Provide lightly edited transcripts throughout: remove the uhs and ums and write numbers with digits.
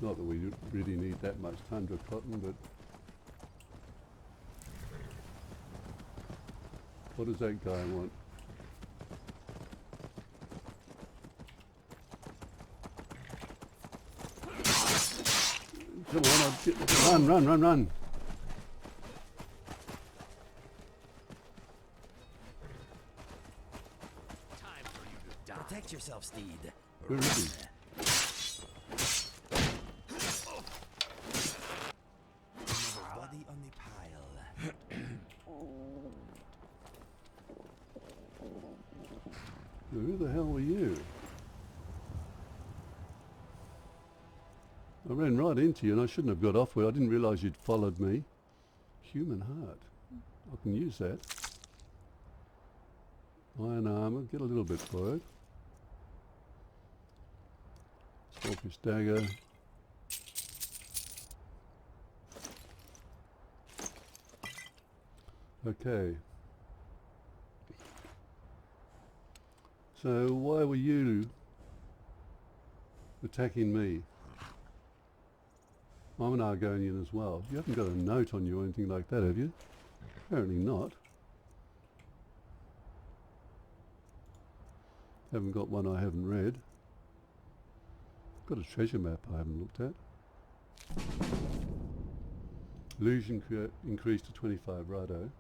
Not that we really need that much tundra cotton, but what does that guy want? Come on, run! Time for you to die. Protect yourself, Steed. Where is he? Another body on the pile. Who the hell were you? I ran right into you and I shouldn't have got off where I didn't realise you'd followed me. Human heart. I can use that. Iron armour, get a little bit for it. Scorpius dagger. Okay. So why were you attacking me? I'm an Argonian as well. You haven't got a note on you or anything like that, have you? Apparently not. Haven't got one I haven't read. Got a treasure map I haven't looked at. Illusion increased to 25, righto.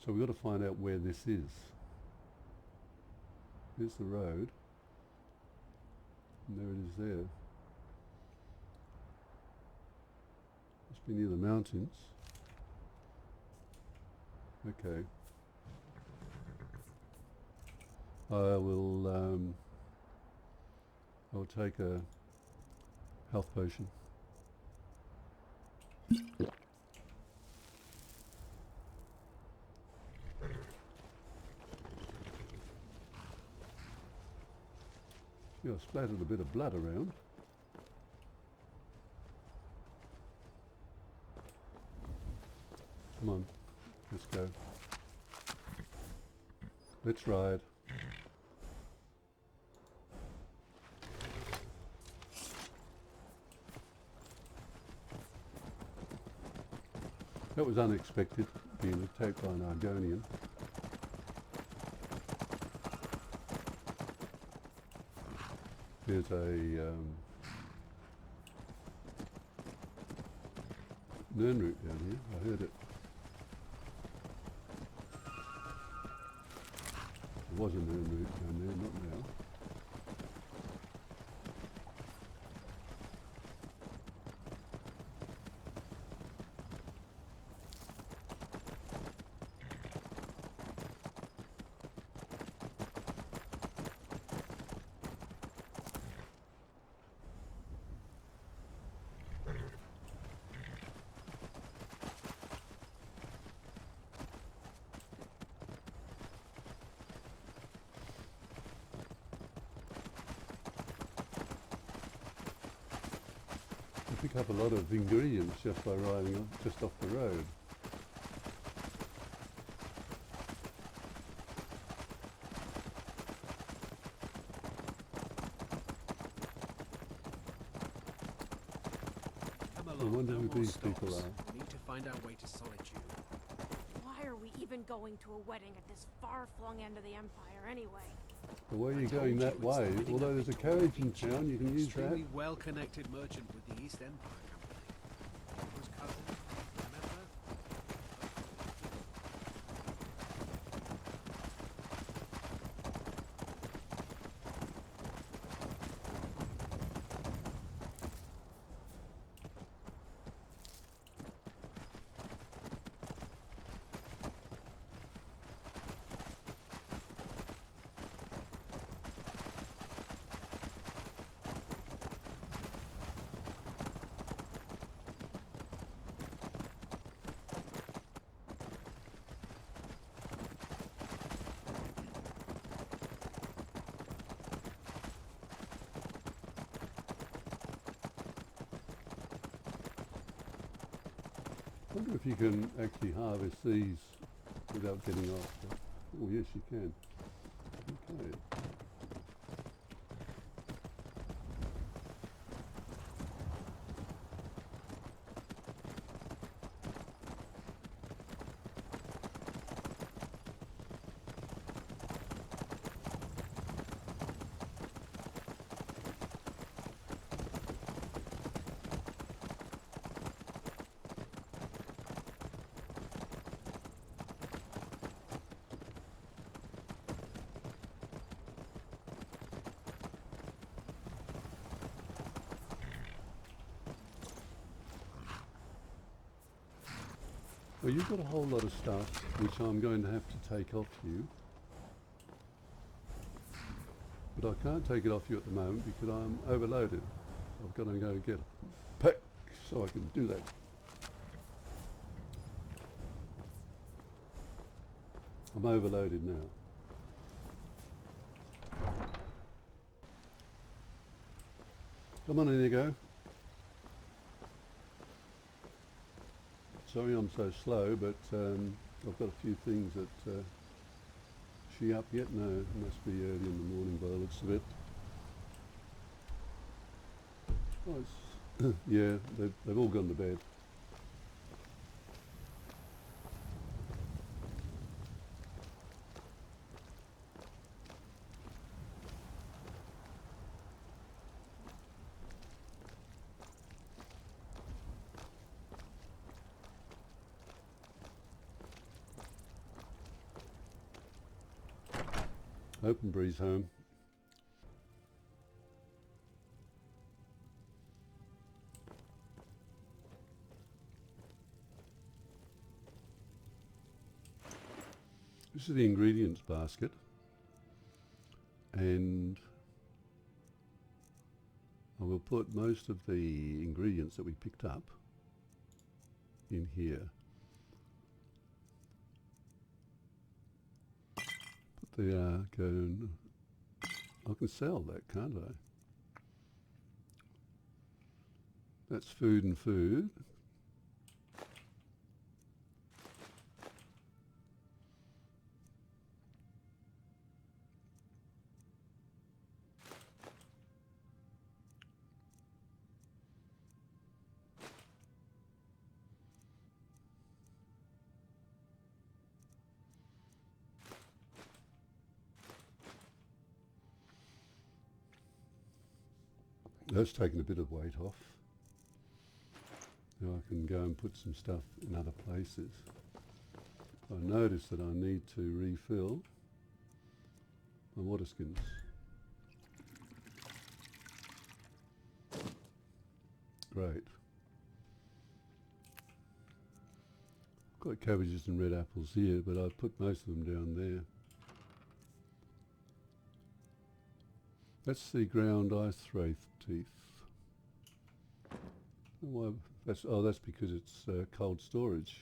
So we've got to find out where this is. Here's the road. And there it is there. Must be near the mountains. Okay. I'll take a health potion. Yeah, I splattered a bit of blood around. Come on, let's go. Let's ride. That was unexpected, being attacked by an Argonian. There's a Nern root down here, I heard it. There was a Nern root down there, not now. Pick up a lot of ingredients just by riding just off the road. Come I along, wonder no who more these stops. people are. We need to find our way to solitude. Why are we even going to a wedding at this far-flung end of the Empire anyway? The way I you're told going you that it's the way, bidding although of there's a Victor carriage in Vinci, town, you can use that. extremely well-connected merchant with the East Empire Company. Whose cousin, remember? I wonder if you can actually harvest these without getting off. Oh yes, you can. Okay. Well, you've got a whole lot of stuff which I'm going to have to take off you. But I can't take it off you at the moment because I'm overloaded. I've got to go get a pack so I can do that. I'm overloaded now. Come on, Inigo. Sorry I'm so slow, but I've got a few things that... she up yet? No, it must be early in the morning by the looks of it. Oh, it's yeah, they've all gone to bed. Open breeze home. This is the ingredients basket, and I will put most of the ingredients that we picked up in here. But they are going... I can sell that, can't I? That's food and food. That's taken a bit of weight off. Now I can go and put some stuff in other places. I notice that I need to refill my water skins. Great. Got cabbages and red apples here, but I've put most of them down there. That's the ground ice wraith teeth. Why, that's because it's cold storage.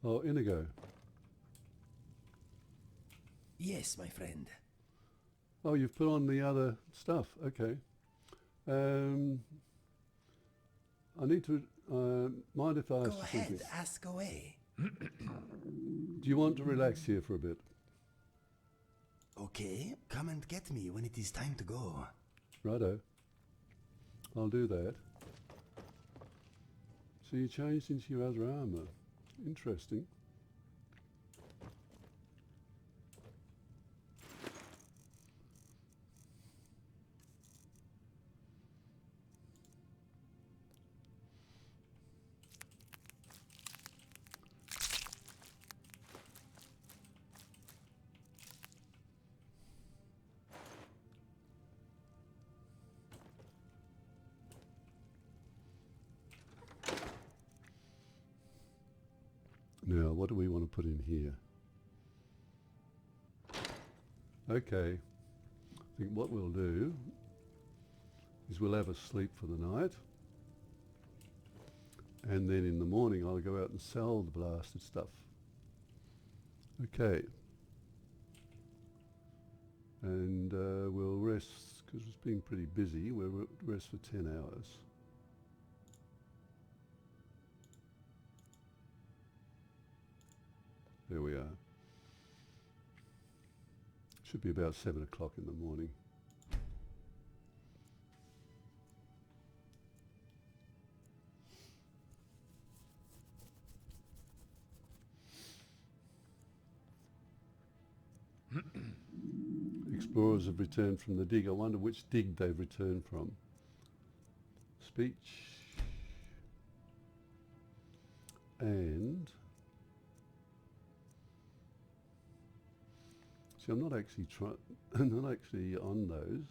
Oh, Inigo. Yes, my friend. Oh, you've put on the other stuff. Okay. I need to... mind if I ask Go you ahead, something? ask away. Do you want to relax here for a bit? Okay, come and get me when it is time to go. Righto. I'll do that. So you changed into your other armour. Interesting. Now, what do we want to put in here? Okay, I think what we'll do is we'll have a sleep for the night, and then in the morning I'll go out and sell the blasted stuff. Okay, and we'll rest, because it's been pretty busy. We'll rest for 10 hours. There we are. Should be about 7 o'clock in the morning. Explorers have returned from the dig. I wonder which dig they've returned from. Speech. And See, I'm not actually not actually on those.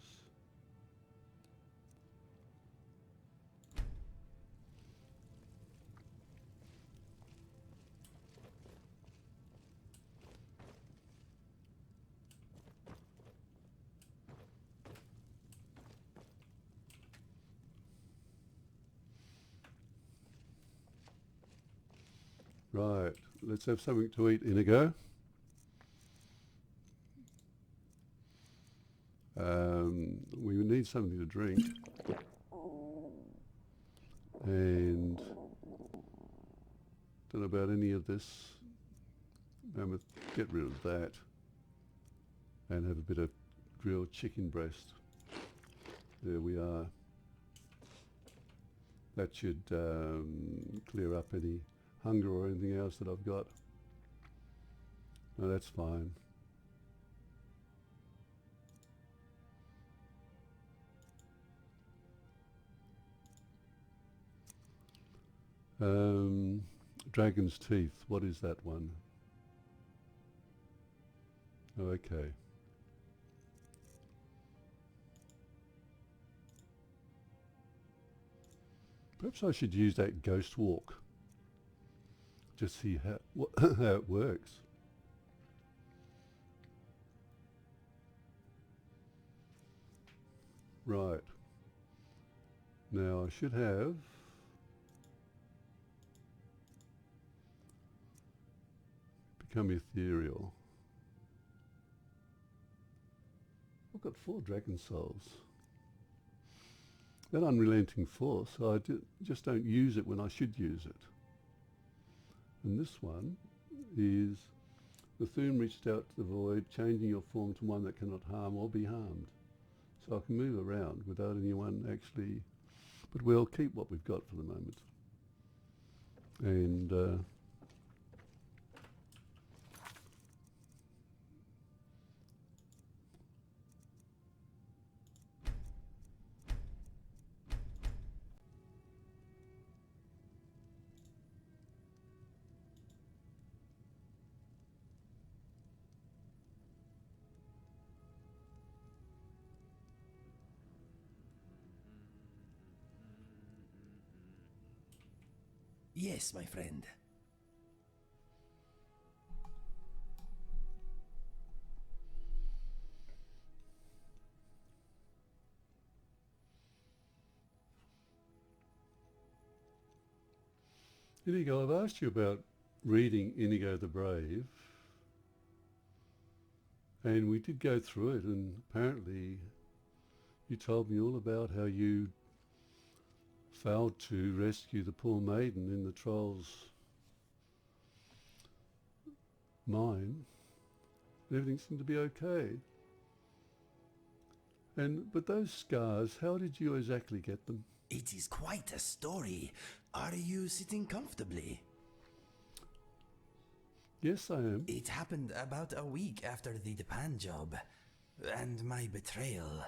Right, let's have something to eat, Inigo. We need something to drink. And don't know about any of this. Mammoth, get rid of that. And have a bit of grilled chicken breast. There we are. That should clear up any hunger or anything else that I've got. No, that's fine. Dragon's teeth, what is that one? Oh, okay. Perhaps I should use that ghost walk. Just see how, how it works. Right. Now I should have become ethereal. I've got 4 dragon souls. That unrelenting force, so I just don't use it when I should use it. And this one is the Thune reached out to the void, changing your form to one that cannot harm or be harmed. So I can move around without anyone actually, but we'll keep what we've got for the moment. And Yes, my friend. Inigo, I've asked you about reading Inigo the Brave, and we did go through it, and apparently you told me all about how you failed to rescue the poor maiden in the troll's mine. Everything seemed to be okay. But those scars, how did you exactly get them? It is quite a story. Are you sitting comfortably? Yes, I am. It happened about a week after the Japan job and my betrayal.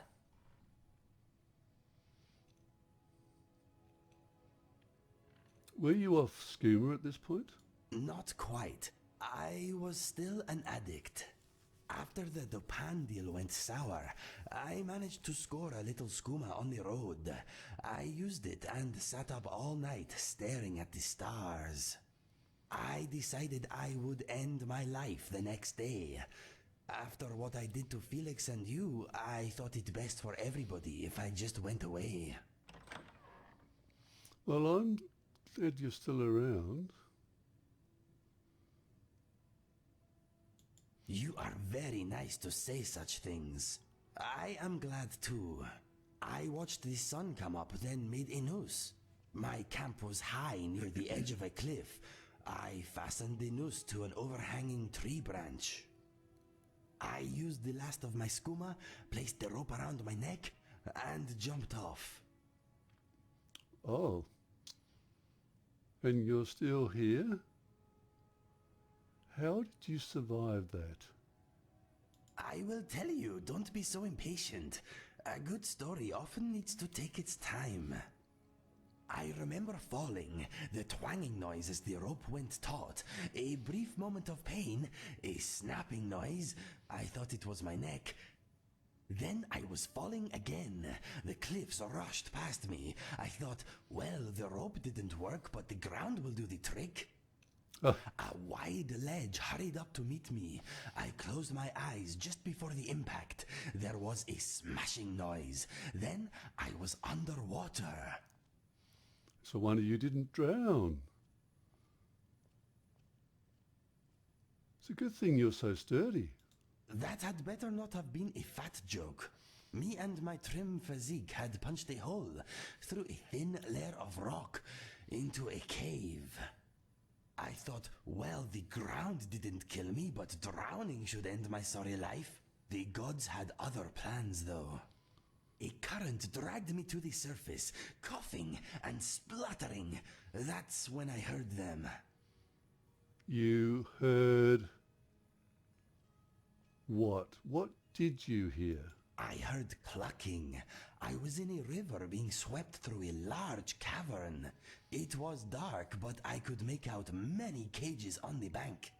Were you off skooma at this point? Not quite. I was still an addict. After the Japan deal went sour, I managed to score a little skooma on the road. I used it and sat up all night staring at the stars. I decided I would end my life the next day. After what I did to Felix and you, I thought it best for everybody if I just went away. Well, I'm glad you're still around. You are very nice to say such things. I am glad too. I watched the sun come up, then made a noose. My camp was high near the edge of a cliff. I fastened the noose to an overhanging tree branch. I used the last of my skooma, placed the rope around my neck, and jumped off. Oh. And you're still here? How did you survive that? I will tell you, don't be so impatient. A good story often needs to take its time. I remember falling, the twanging noise as the rope went taut, a brief moment of pain, a snapping noise. I thought it was my neck. Then I was falling again. The cliffs rushed past me. I thought, well, the rope didn't work, but the ground will do the trick. Oh. A wide ledge hurried up to meet me. I closed my eyes just before the impact. There was a smashing noise. Then I was underwater. So wonder you didn't drown. It's a good thing you're so sturdy. That had better not have been a fat joke. Me and my trim physique had punched a hole through a thin layer of rock into a cave. I thought, well, the ground didn't kill me, but drowning should end my sorry life. The gods had other plans, though. A current dragged me to the surface, coughing and spluttering. That's when I heard them. You heard what? What did you hear? I heard clucking. I was in a river being swept through a large cavern. It was dark, but I could make out many cages on the bank.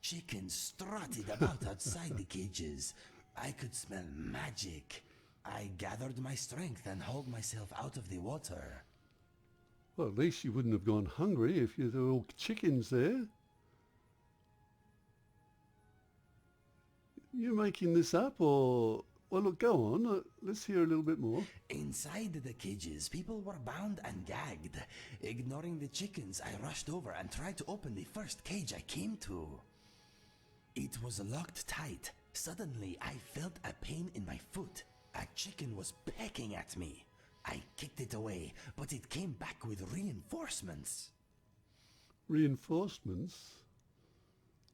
Chickens strutted about outside the cages. I could smell magic. I gathered my strength and hauled myself out of the water. Well, at least you wouldn't have gone hungry if there were all chickens there. You're making this up, or... Well, look, go on. Let's hear a little bit more. Inside the cages, people were bound and gagged. Ignoring the chickens, I rushed over and tried to open the first cage I came to. It was locked tight. Suddenly, I felt a pain in my foot. A chicken was pecking at me. I kicked it away, but it came back with reinforcements. Reinforcements?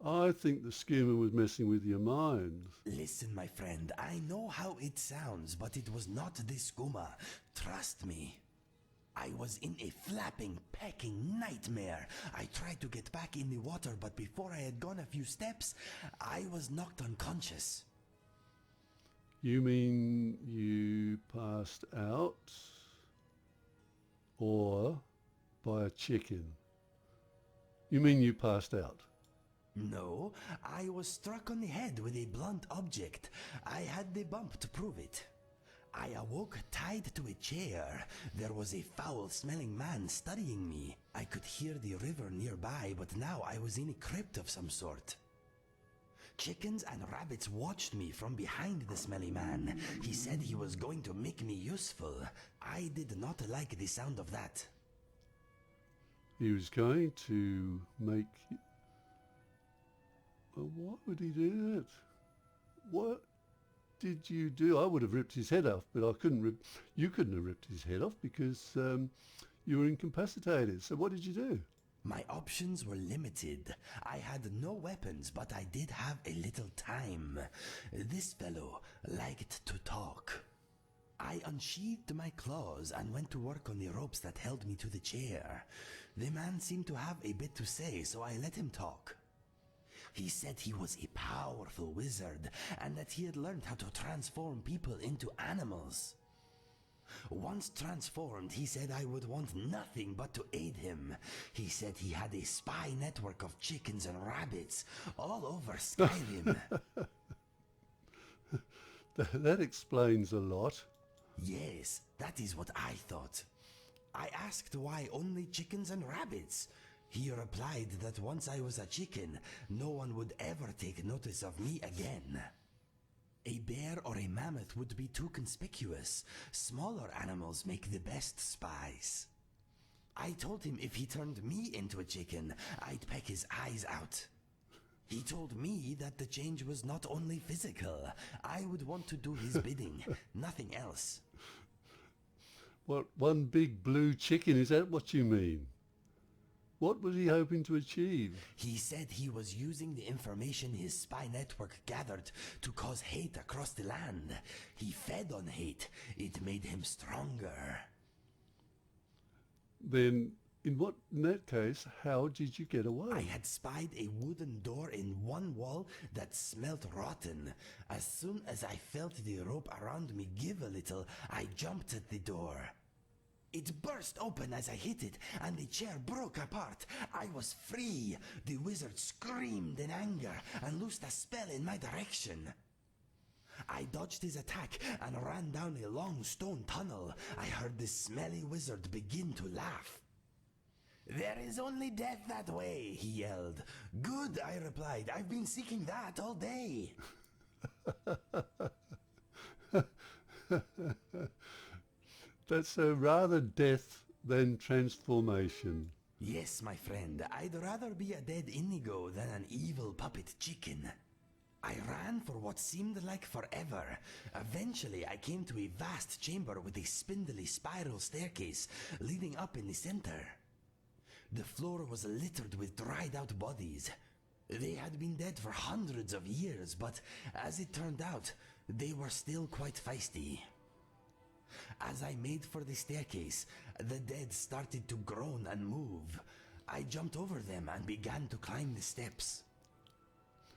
I think the skimmer was messing with your mind. Listen, my friend, I know how it sounds, but it was not the skooma. Trust me. I was in a flapping, pecking nightmare. I tried to get back in the water, but before I had gone a few steps, I was knocked unconscious. You mean you passed out? Or by a chicken? You mean you passed out? No, I was struck on the head with a blunt object. I had the bump to prove it. I awoke tied to a chair. There was a foul-smelling man studying me. I could hear the river nearby, but now I was in a crypt of some sort. Chickens and rabbits watched me from behind the smelly man. He said he was going to make me useful. I did not like the sound of that. He was going to make... Well, why would he do that? What did you do? I would have ripped his head off, but I couldn't rip... You couldn't have ripped his head off because you were incapacitated. So what did you do? My options were limited. I had no weapons, but I did have a little time. This fellow liked to talk. I unsheathed my claws and went to work on the ropes that held me to the chair. The man seemed to have a bit to say, so I let him talk. He said he was a powerful wizard and that he had learned how to transform people into animals. Once transformed, he said I would want nothing but to aid him. He said he had a spy network of chickens and rabbits all over Skyrim. That explains a lot. Yes, that is what I thought. I asked why only chickens and rabbits. He replied that once I was a chicken, no one would ever take notice of me again. A bear or a mammoth would be too conspicuous. Smaller animals make the best spies. I told him if he turned me into a chicken, I'd peck his eyes out. He told me that the change was not only physical. I would want to do his bidding, nothing else. What, one big blue chicken, is that what you mean? What was he hoping to achieve? He said he was using the information his spy network gathered to cause hate across the land. He fed on hate. It made him stronger. Then, in that case, how did you get away? I had spied a wooden door in one wall that smelt rotten. As soon as I felt the rope around me give a little, I jumped at the door. It burst open as I hit it, and the chair broke apart. I was free. The wizard screamed in anger and loosed a spell in my direction. I dodged his attack and ran down a long stone tunnel. I heard the smelly wizard begin to laugh. "There is only death that way," he yelled. "Good," I replied. "I've been seeking that all day." That's a rather death than transformation. Yes, my friend, I'd rather be a dead Inigo than an evil puppet chicken. I ran for what seemed like forever. Eventually, I came to a vast chamber with a spindly spiral staircase leading up in the center. The floor was littered with dried-out bodies. They had been dead for hundreds of years, but as it turned out, they were still quite feisty. As I made for the staircase, the dead started to groan and move. I jumped over them and began to climb the steps.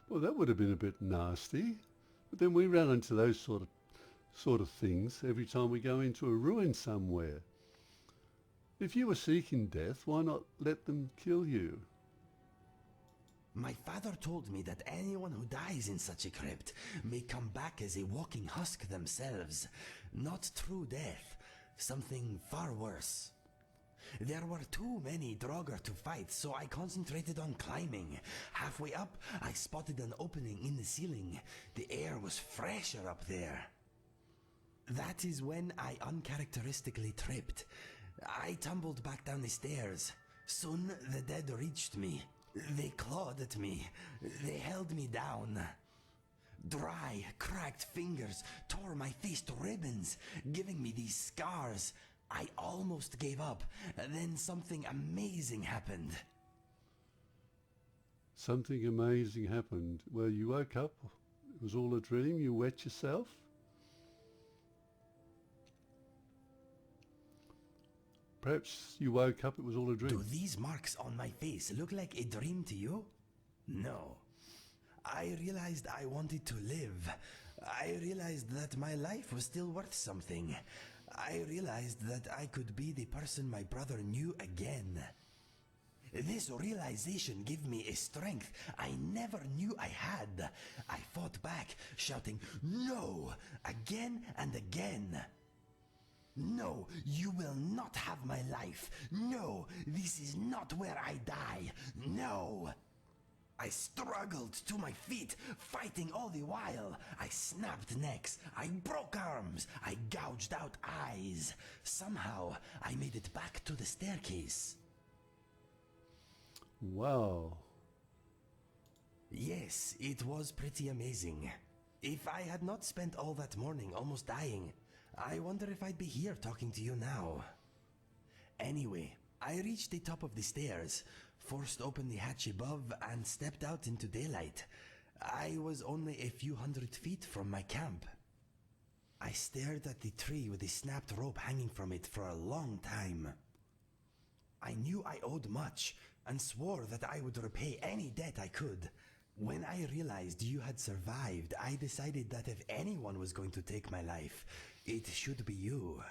Well, that would have been a bit nasty. But then we run into those sort of things every time we go into a ruin somewhere. If you were seeking death, why not let them kill you? My father told me that anyone who dies in such a crypt may come back as a walking husk themselves. Not true death, something far worse. There were too many Draugr to fight, so I concentrated on climbing. Halfway up, I spotted an opening in the ceiling. The air was fresher up there. That is when I uncharacteristically tripped. I tumbled back down the stairs. Soon the dead reached me. They clawed at me. They held me down. Dry, cracked fingers tore my face to ribbons, giving me these scars. I almost gave up. Then something amazing happened. Something amazing happened. Well, you woke up. It was all a dream. You wet yourself. Perhaps you woke up, it was all a dream. Do these marks on my face look like a dream to you? No. I realized I wanted to live. I realized that my life was still worth something. I realized that I could be the person my brother knew again. This realization gave me a strength I never knew I had. I fought back, shouting, "No!" again and again. "No, you will not have my life. No, this is not where I die. No!" I struggled to my feet, fighting all the while. I snapped necks, I broke arms, I gouged out eyes. Somehow, I made it back to the staircase. Wow. Yes, it was pretty amazing. If I had not spent all that morning almost dying, I wonder if I'd be here talking to you now. Anyway, I reached the top of the stairs, forced open the hatch above, and stepped out into daylight. I was only a few hundred feet from my camp. I stared at the tree with the snapped rope hanging from it for a long time. I knew I owed much, and swore that I would repay any debt I could. When I realized you had survived, I decided that if anyone was going to take my life, it should be you.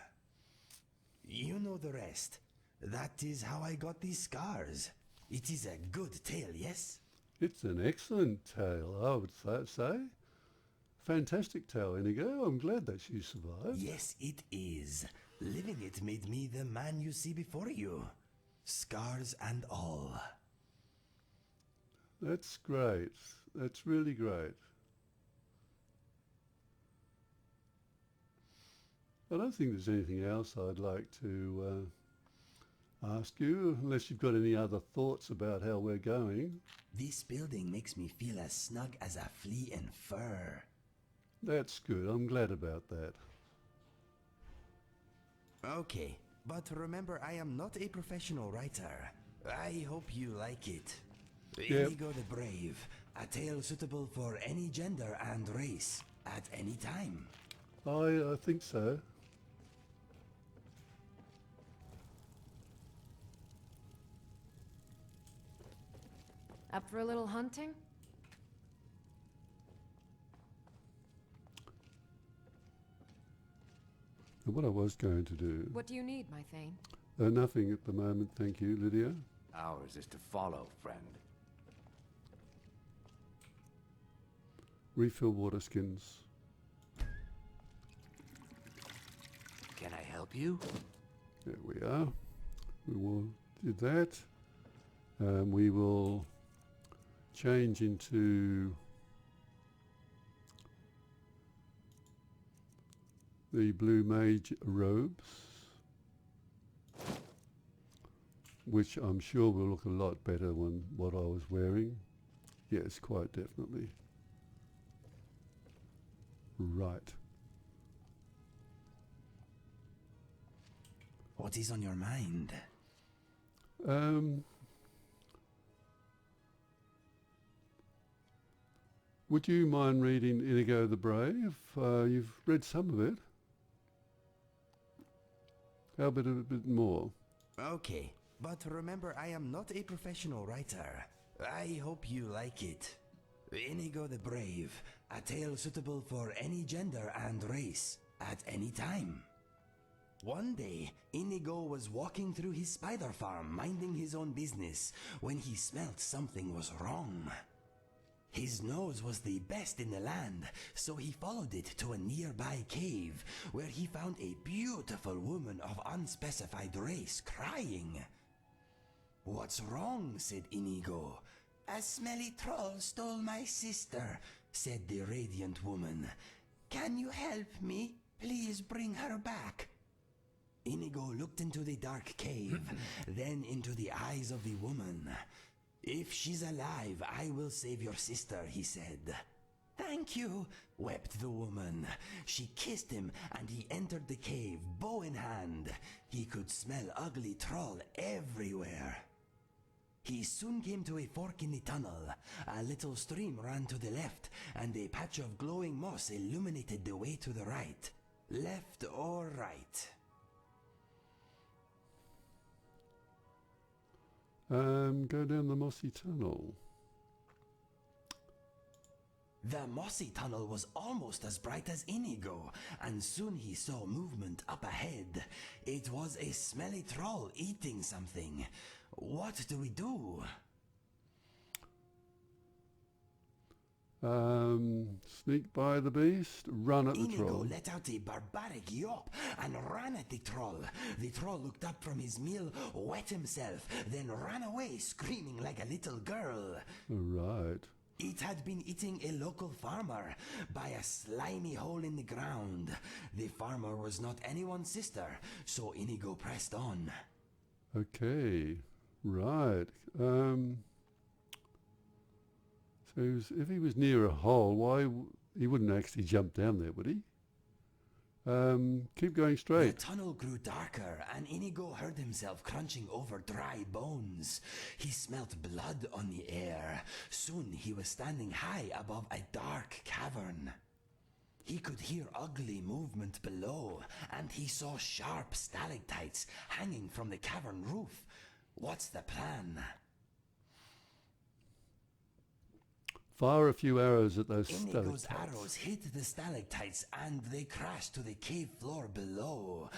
You know the rest. That is how I got these scars. It is a good tale, yes? It's an excellent tale, I would say. Fantastic tale, Inigo. I'm glad that you survived. Yes, it is. Living it made me the man you see before you. Scars and all. That's great. That's really great. I don't think there's anything else I'd like to ask you, unless you've got any other thoughts about how we're going. This building makes me feel as snug as a flea in fur. That's good. I'm glad about that. Okay, but remember, I am not a professional writer. I hope you like it. Yep. Inigo the Brave, a tale suitable for any gender and race, at any time. I think so. Up for a little hunting? And what I was going to do... What do you need, my Thane? Nothing at the moment, thank you, Lydia. Ours is to follow, friend. Refill water skins. Can I help you? There we are. We will do that. We will change into the blue mage robes, which I'm sure will look a lot better than what I was wearing. Yes, quite definitely. Right. What is on your mind? Would you mind reading Inigo the Brave? You've read some of it. How about a bit more? Okay, but remember I am not a professional writer. I hope you like it. Inigo the Brave, a tale suitable for any gender and race, at any time. One day, Inigo was walking through his spider farm, minding his own business, when he smelt something was wrong. His nose was the best in the land, so he followed it to a nearby cave, where he found a beautiful woman of unspecified race crying. "What's wrong?" said Inigo. "A smelly troll stole my sister," said the radiant woman. "Can you help me? Please bring her back." Inigo looked into the dark cave, then into the eyes of the woman. "If she's alive, I will save your sister," he said. "Thank you," wept the woman. She kissed him, and he entered the cave, bow in hand. He could smell ugly troll everywhere. He soon came to a fork in the tunnel. A little stream ran to the left, and a patch of glowing moss illuminated the way to the right. Left or right? Go down the mossy tunnel. The mossy tunnel was almost as bright as Inigo, and soon he saw movement up ahead. It was a smelly troll eating something. What do we do? Sneak by the beast, run at the Inigo troll. let out a barbaric yawp and ran at the troll. The troll looked up from his meal, wet himself, then ran away screaming like a little girl. Right. It had been eating a local farmer by a slimy hole in the ground. The farmer was not anyone's sister, so Inigo pressed on. Okay. Right. So if he was near a hole, he wouldn't actually jump down there, would he? Keep going straight. The tunnel grew darker, and Inigo heard himself crunching over dry bones. He smelt blood on the air. Soon he was standing high above a dark cavern. He could hear ugly movement below, and he saw sharp stalactites hanging from the cavern roof. What's the plan? Fire a few arrows at those Inigo's stalactites. arrows hit the stalactites, and they crashed to the cave floor below.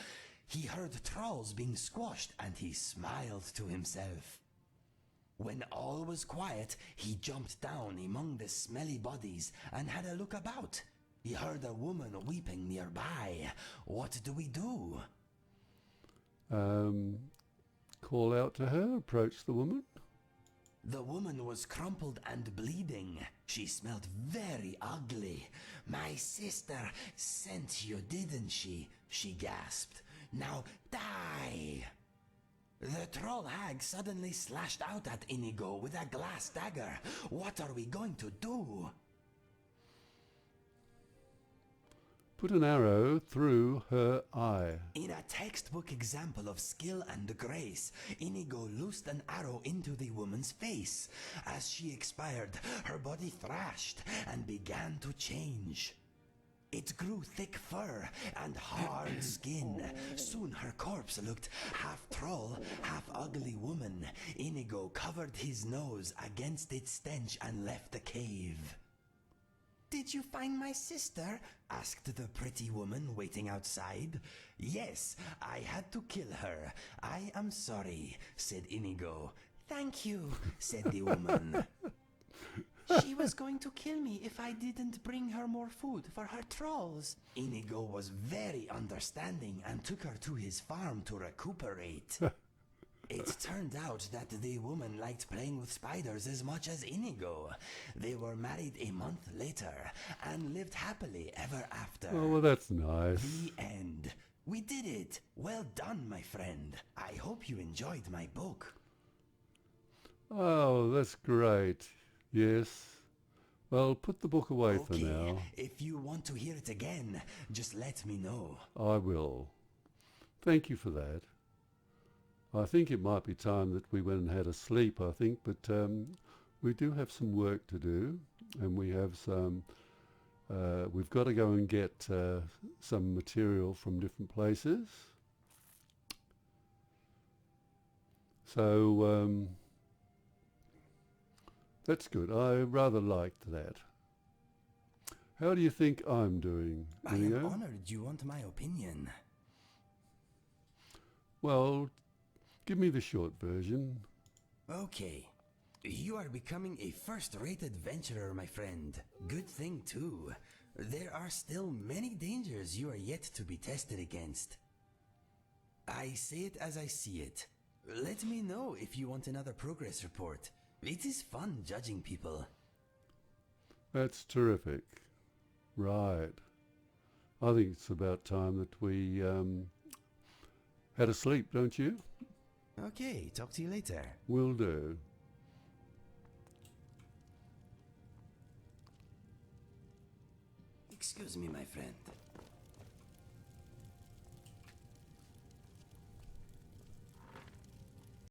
He heard trolls being squashed, and he smiled to himself. When all was quiet, he jumped down among the smelly bodies and had a look about. He heard a woman weeping nearby. What do we do? Call out to her, approach the woman. The woman was crumpled and bleeding. She smelled very ugly. "My sister sent you, didn't she?" she gasped. "Now die!" The troll hag suddenly slashed out at Inigo with a glass dagger. What are we going to do? Put an arrow through her eye. In a textbook example of skill and grace, Inigo loosed an arrow into the woman's face. As she expired, her body thrashed and began to change. It grew thick fur and hard skin. Soon her corpse looked half troll, half ugly woman. Inigo covered his nose against its stench and left the cave. Did you find my sister? Asked the pretty woman waiting outside. Yes, I had to kill her. I am sorry, said Inigo. Thank you, said the woman. She was going to kill me if I didn't bring her more food for her trolls. Inigo was very understanding and took her to his farm to recuperate. It turned out that the woman liked playing with spiders as much as Inigo. They were married a month later and lived happily ever after. Oh, well, that's nice. The end. We did it. Well done, my friend. I hope you enjoyed my book. Oh, that's great. Yes. Well, put the book away for Okay, now. if you want to hear it again, just let me know. I will. Thank you for that. I think it might be time that we went and had a sleep, I think, but we do have some work to do, and we have some, we've got to go and get some material from different places. So that's good. I rather liked that. How do you think I'm doing, I am Inigo? honored you want my opinion. Well, give me the short version. Okay. You are becoming a first-rate adventurer, my friend. Good thing, too. There are still many dangers you are yet to be tested against. I say it as I see it. Let me know if you want another progress report. It is fun judging people. That's terrific. Right. I think it's about time that we had a sleep, don't you? Okay, talk to you later. Will do. Excuse me, my friend.